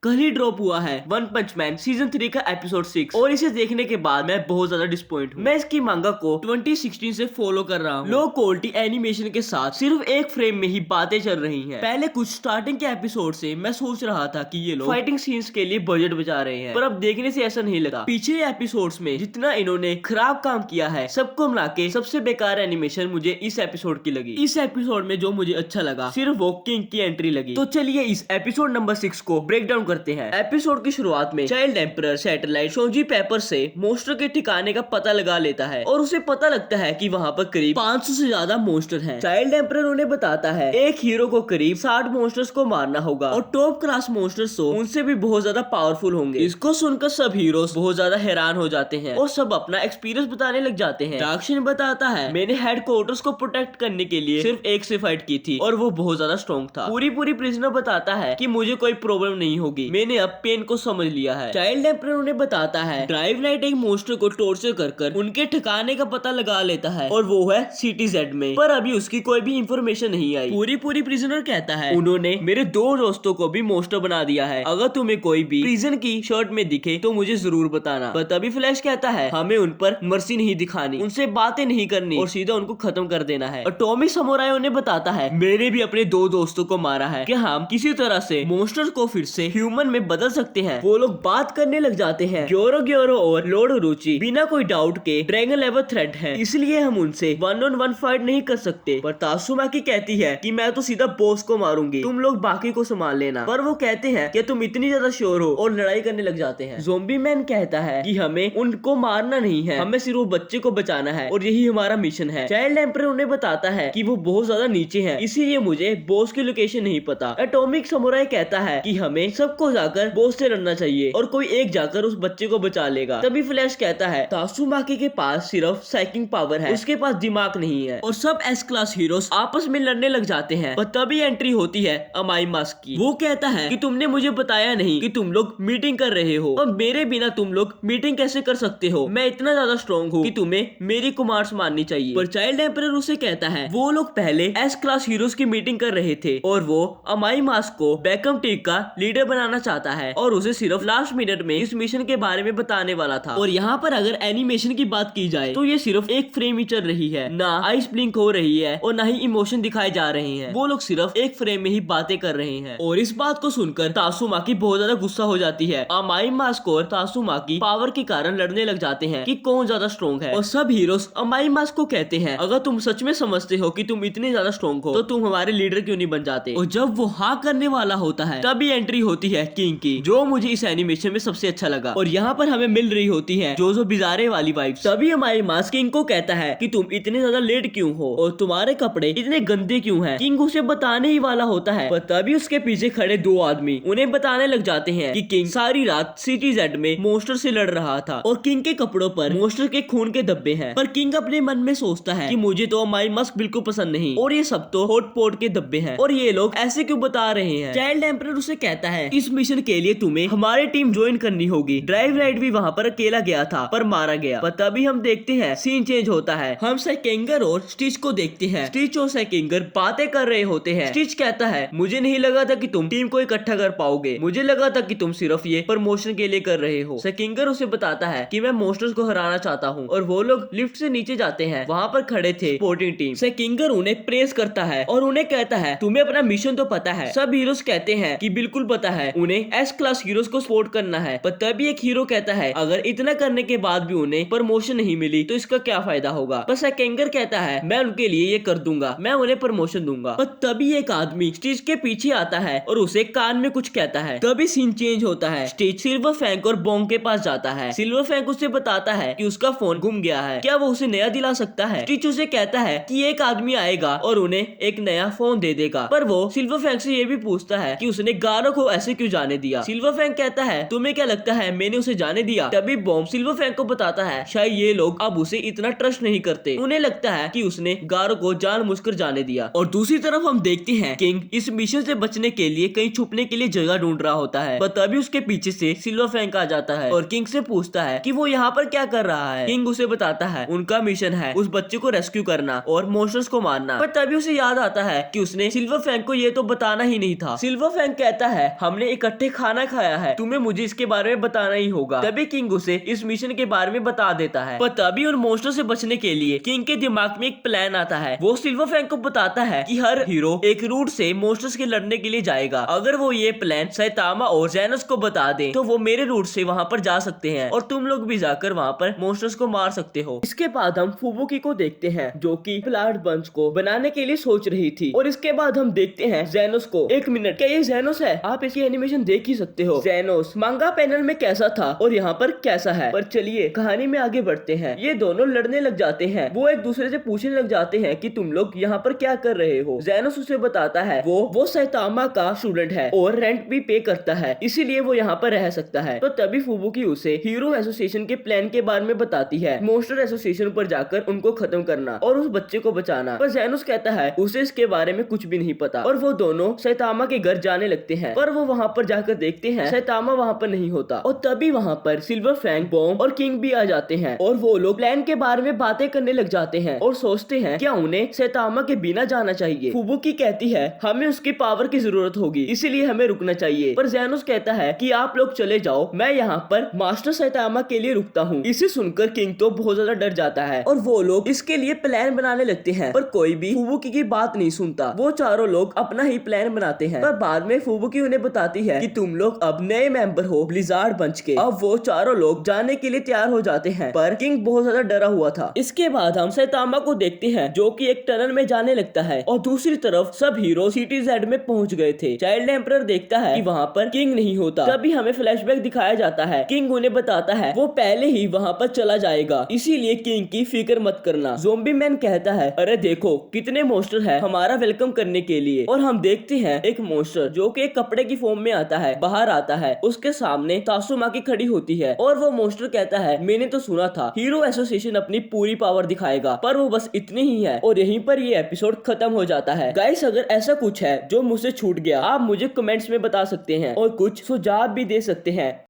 कल ही ड्रॉप हुआ है वन पंच मैन सीजन 3 का एपिसोड 6 और इसे देखने के बाद मैं बहुत ज्यादा डिसपॉइंट हूँ। मैं इसकी मांगा को 2016 से फॉलो कर रहा हूँ। लो क्वालिटी एनिमेशन के साथ सिर्फ एक फ्रेम में ही बातें चल रही हैं। पहले कुछ स्टार्टिंग के एपिसोड से मैं सोच रहा था कि ये लोग फाइटिंग सीन्स के लिए बजट बचा रहे हैं, पर अब देखने से ऐसा नहीं लगा। पिछले एपिसोड्स में जितना इन्होंने खराब काम किया है सबको मिला के सबसे बेकार एनिमेशन मुझे इस एपिसोड की लगी। इस एपिसोड में जो मुझे अच्छा लगा सिर्फ वो किंग की एंट्री लगी। तो चलिए इस एपिसोड नंबर 6 को ब्रेक डाउन करते हैं। एपिसोड की शुरुआत में चाइल्ड एम्परर सैटेलाइट शोजी पेपर से मॉन्स्टर के ठिकाने का पता लगा लेता है और उसे पता लगता है कि वहाँ पर करीब 500 से ज्यादा मॉन्स्टर हैं। चाइल्ड एम्परर उन्हें बताता है एक हीरो को करीब 60 मॉन्स्टर्स को मारना होगा और टॉप क्लास मॉन्स्टर्स तो उनसे भी बहुत ज्यादा पावरफुल होंगे। इसको सुनकर सब हीरोज बहुत ज्यादा हैरान हो जाते हैं और सब अपना एक्सपीरियंस बताने लग जाते हैं। डार्कशिन बताता है मैंने हेडक्वार्टर्स को प्रोटेक्ट करने के लिए सिर्फ एक से फाइट की थी और वो बहुत ज्यादा स्ट्रॉन्ग था। पूरी प्रिजनर बताता है कि मुझे कोई प्रॉब्लम नहीं होगी, मैंने अब पेन को समझ लिया है। चाइल्ड एम्परर उन्हें बताता है ड्राइव नाइट एक मॉन्स्टर को टॉर्चर कर उनके ठिकाने का पता लगा लेता है और वो है सिटी जेड में, पर अभी उसकी कोई भी इंफॉर्मेशन नहीं आई। पूरी प्रिजनर कहता है उन्होंने मेरे 2 दोस्तों को भी मॉन्स्टर बना दिया है, अगर तुम्हें कोई भी प्रिजन की शर्ट में दिखे तो मुझे जरूर बताना। पर तभी फ्लैश कहता है हमें उन पर मर्सी नहीं दिखानी, उनसे बातें नहीं करनी और सीधा उनको खत्म कर देना है। और टॉमी समुराई उन्हें बताता है मैंने भी अपने 2 दोस्तों को मारा है, क्या हम किसी तरह से मॉन्स्टर्स को फिर से ह्यूमन में बदल सकते हैं। वो लोग बात करने लग जाते हैं। ग्योरो और लॉर्ड रुचि बिना कोई डाउट के ड्रैगन लेवल थ्रेट हैं, इसलिए हम उनसे 1-on-1 फाइट नहीं कर सकते। पर तात्सुमाकी कहती है कि मैं तो सीधा बॉस को मारूंगी, तुम लोग बाकी को संभाल लेना। पर वो कहते हैं कि तुम इतनी ज्यादा श्योर हो और लड़ाई करने लग जाते हैं। ज़ोंबी मैन कहता है कि हमें उनको मारना नहीं है, हमें सिर्फ बच्चे को बचाना है और यही हमारा मिशन है। चाइल्ड एम्परर उन्हें बताता है कि वो बहुत ज्यादा नीचे है, इसीलिए मुझे बॉस की लोकेशन नहीं पता। एटॉमिक समुराई कहता है कि हमें सबको जाकर बॉस से लड़ना चाहिए और कोई एक जाकर उस बच्चे को बचा लेगा। तभी फ्लैश कहता है तात्सुमाकी के पास सिर्फ साइकिंग पावर है, उसके पास दिमाग नहीं है। और सब एस क्लास हीरोज आपस में लड़ने लग जाते हैं। पर तभी एंट्री होती है अमाई मास्क की। वो कहता है कि तुमने मुझे बताया नहीं कि तुम लोग मीटिंग कर रहे हो और मेरे बिना तुम लोग मीटिंग कैसे कर सकते हो। मैं इतना ज्यादा स्ट्रॉन्ग हूँ कि तुम्हें मेरी कुमार्स मारनी चाहिए। पर चाइल्ड एम्परर उसे कहता है वो लोग पहले एस क्लास हीरोज की मीटिंग कर रहे थे और वो अमाई मास्क को बैकम टीम का लीडर बनाना चाहता है और उसे सिर्फ लास्ट मिनट में इस मिशन के बारे में बताने वाला था। और यहाँ पर अगर एनिमेशन की बात की जाए तो ये सिर्फ एक फ्रेम ही चल रही है, ना आइस ब्लिंक हो रही है और ना ही इमोशन दिखाए जा रहे हैं। वो लोग सिर्फ एक फ्रेम में ही बातें कर रहे हैं। और इस बात को सुनकर तात्सुमाकी बहुत ज्यादा गुस्सा हो जाती है। अमाई मास्क और तात्सुमाकी पावर के कारण लड़ने लग जाते हैं कि कौन ज्यादा स्ट्रॉन्ग है। और सब हीरोज अमाई मास्क को कहते हैं अगर तुम सच में समझते हो कि तुम इतने ज्यादा स्ट्रॉन्ग हो तो तुम हमारे लीडर क्यों नहीं बन जाते। और जब वो हाँ करने वाला होता है तभी एंट्री होती है किंग की, जो मुझे इस एनिमेशन में सबसे अच्छा लगा। और यहाँ पर हमें मिल रही होती है जो बिजारे वाली वाइब्स। तभी हमारी मास्क किंग को कहता है कि तुम इतने ज्यादा लेट क्यों हो और तुम्हारे कपड़े इतने गंदे क्यों हैं। किंग उसे बताने ही वाला होता है, पर तभी उसके पीछे खड़े 2 आदमी उन्हें बताने लग जाते हैं कि किंग सारी रात सिटी जेड में मॉन्स्टर से लड़ रहा था और किंग के कपड़ों पर मॉन्स्टर के खून के धब्बे हैं। पर किंग अपने मन में सोचता है कि मुझे तो हमारी मास्क बिल्कुल पसंद नहीं और ये सब तो हॉट पॉट के धब्बे हैं और ये लोग ऐसे क्यों बता रहे हैं। चाइल्ड एम्परर उसे कहता है इस मिशन के लिए तुम्हें हमारी टीम ज्वाइन करनी होगी। ड्राइव राइट भी वहाँ पर अकेला गया था पर मारा गया। पर तभी हम देखते हैं सीन चेंज होता है, हम सेकेंगर और स्टिच को देखते हैं। स्टिच और सेकेंगर बातें कर रहे होते हैं। स्टिच कहता है मुझे नहीं लगा था कि तुम टीम को इकट्ठा कर पाओगे, मुझे लगा था कि तुम सिर्फ ये प्रमोशन के लिए कर रहे हो। सेकेंगर उसे बताता है कि मैं मॉन्स्टर्स को हराना चाहता हूँ और वो लोग लिफ्ट से नीचे जाते हैं। वहाँ पर खड़े थे स्पोर्टिंग टीम। सेकेंगर उन्हें प्रेस करता है और उन्हें कहता है तुम्हें अपना मिशन तो पता है। सब हीरोज कहते हैं कि बिल्कुल पता है, उन्हें एस क्लास हीरोज को सपोर्ट करना है। पर तभी एक हीरो कहता है अगर इतना करने के बाद भी उन्हें प्रमोशन नहीं मिली तो इसका क्या फायदा होगा। पर सेकेंगर कहता है मैं उनके लिए ये कर दूंगा, मैं उन्हें प्रमोशन दूंगा। पर तभी एक आदमी स्टिच के पीछे आता है और उसे कान में कुछ कहता है। तभी सीन चेंज होता है, स्टिच सिल्वर फैंक और बॉन्ग के पास जाता है। सिल्वर फैंक उसे बताता है कि उसका फोन गुम गया है, क्या वो उसे नया दिला सकता है। स्टिच उसे कहता है कि एक आदमी आएगा और उन्हें एक नया फोन दे देगा। पर वो सिल्वर फैंक से ये भी पूछता है कि उसने गारो को ऐसे क्यों जाने दिया। सिल्वर फैंक कहता है तुम्हें क्या लगता है मैंने उसे जाने दिया। तभी बॉम्ब सिल्वर फैंक को बताता है शायद ये लोग अब उसे इतना ट्रस्ट नहीं करते, उन्हें लगता है कि उसने गारो को जानबूझकर जाने दिया। और दूसरी तरफ हम देखते हैं किंग इस मिशन से बचने के लिए कहीं छुपने के लिए जगह ढूंढ रहा होता है। पर तभी उसके पीछे से सिल्वर फैंक आ जाता है और किंग से पूछता है कि वो यहाँ पर क्या कर रहा है। किंग उसे बताता है उनका मिशन है उस बच्चे को रेस्क्यू करना और मॉन्स्टर्स को मारना। पर तभी उसे याद आता है कि उसने सिल्वर फैंक को ये तो बताना ही नहीं था। सिल्वर फैंक कहता है हमने इकट्ठे खाना खाया है, तुम्हें मुझे इसके बारे में बताना ही होगा। तभी किंग उसे इस मिशन के बारे में बता देता है। पर तभी उन मॉन्स्टर से बचने के लिए किंग के दिमाग में एक प्लान आता है। वो सिल्वर फैंग को बताता है कि हर हीरो एक रूट से मॉन्स्टर्स के लड़ने के लिए जाएगा। अगर वो ये प्लान सैतामा और जेनस को बता दे तो वो मेरे रूट से वहाँ पर जा सकते हैं और तुम लोग भी जाकर वहाँ पर मॉन्स्टर्स को मार सकते हो। इसके बाद हम फुबुकी को देखते हैं जो कि फ्लाड बंच को बनाने के लिए सोच रही थी। और इसके बाद हम देखते हैं जेनोस को। एक मिनट, क्या ये जेनोस है? आप इसकी एनिमेशन देख ही सकते हो। जेनोस मांगा पैनल में कैसा था और यहाँ पर कैसा है। पर चलिए कहानी में आगे बढ़ते हैं। ये दोनों लड़ने लग जाते हैं। वो एक दूसरे से पूछने लग जाते हैं कि तुम लोग यहाँ पर क्या कर रहे हो। जेनोस उसे बताता है वो सैतामा का स्टूडेंट है और रेंट भी पे करता है, इसीलिए वो यहाँ पर रह सकता है। तो तभी फुबुकी उसे हीरो एसोसिएशन के प्लान के बारे में बताती है, मॉन्स्टर एसोसिएशन पर जाकर उनको खत्म करना और उस बच्चे को बचाना। पर जेनोस कहता है उसे इसके बारे में कुछ भी नहीं पता और वो दोनों सैतामा के घर जाने लगते हैं। पर वो वहाँ पर जाकर देखते हैं सैतामा वहाँ पर नहीं होता। और तभी वहाँ पर सिल्वर फैंग, बॉम्ब और किंग भी आ जाते हैं और वो लोग प्लान के बारे में बातें करने लग जाते हैं और सोचते हैं क्या उन्हें सैतामा के बिना जाना चाहिए। फुबुकी कहती है हमें उसकी पावर की जरूरत होगी, इसीलिए हमें रुकना चाहिए। पर जेनोस कहता है कि आप लोग चले जाओ, मैं यहाँ पर मास्टर सैतामा के लिए रुकता हूँ। इसे सुनकर किंग तो बहुत ज्यादा डर जाता है और वो लोग इसके लिए प्लान बनाने लगते हैं। पर कोई भी फुबुकी की बात नहीं सुनता। वो चारों लोग अपना ही प्लान बनाते हैं। पर बाद में फुबुकी उन्हें बताती है कि तुम लोग अब नए मेंबर हो ब्लिजार्ड बंच के। अब वो चारों लोग जाने के लिए तैयार हो जाते हैं। पर किंग बहुत ज्यादा डरा हुआ था। इसके बाद हम सैतामा को देखते हैं जो कि एक टनल में जाने लगता है और दूसरी तरफ सब हीरो सिटी जेड में पहुंच गए थे। चाइल्ड एम्परर देखता है कि वहाँ पर किंग नहीं होता। तभी हमें फ्लैशबैक दिखाया जाता है। किंग उन्हें बताता है वो पहले ही वहाँ पर चला जाएगा, इसीलिए किंग की फिक्र मत करना। ज़ोंबी मैन कहता है अरे देखो कितने मॉन्स्टर है हमारा वेलकम करने के लिए। और हम देखते हैं एक मॉन्स्टर जो कि एक कपड़े की फॉर्म में आता है, बाहर आता है। उसके सामने तासुमा की खड़ी होती है और वो मॉन्स्टर कहता है मैंने तो सुना था हीरो एसोसिएशन अपनी पूरी पावर दिखाएगा, पर वो बस इतनी ही है। और यहीं पर ये एपिसोड खत्म हो जाता है। गाइस अगर ऐसा कुछ है जो मुझसे छूट गया आप मुझे कमेंट्स में बता सकते हैं और कुछ सुझाव भी दे सकते हैं।